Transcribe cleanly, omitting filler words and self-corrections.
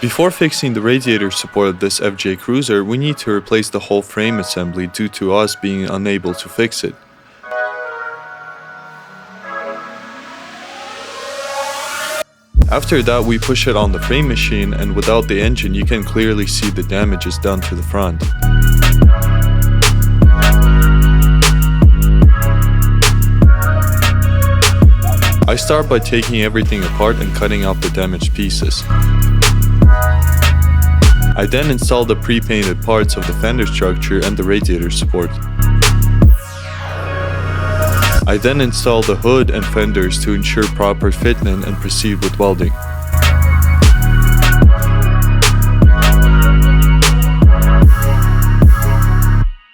Before fixing the radiator support of this FJ Cruiser, we need to replace the whole frame assembly due to us being unable to fix it. After that, we push it on the frame machine, and without the engine you can clearly see the damages done to the front. I start by taking everything apart and cutting out the damaged pieces. I then install the pre-painted parts of the fender structure and the radiator support. I then install the hood and fenders to ensure proper fitment and proceed with welding.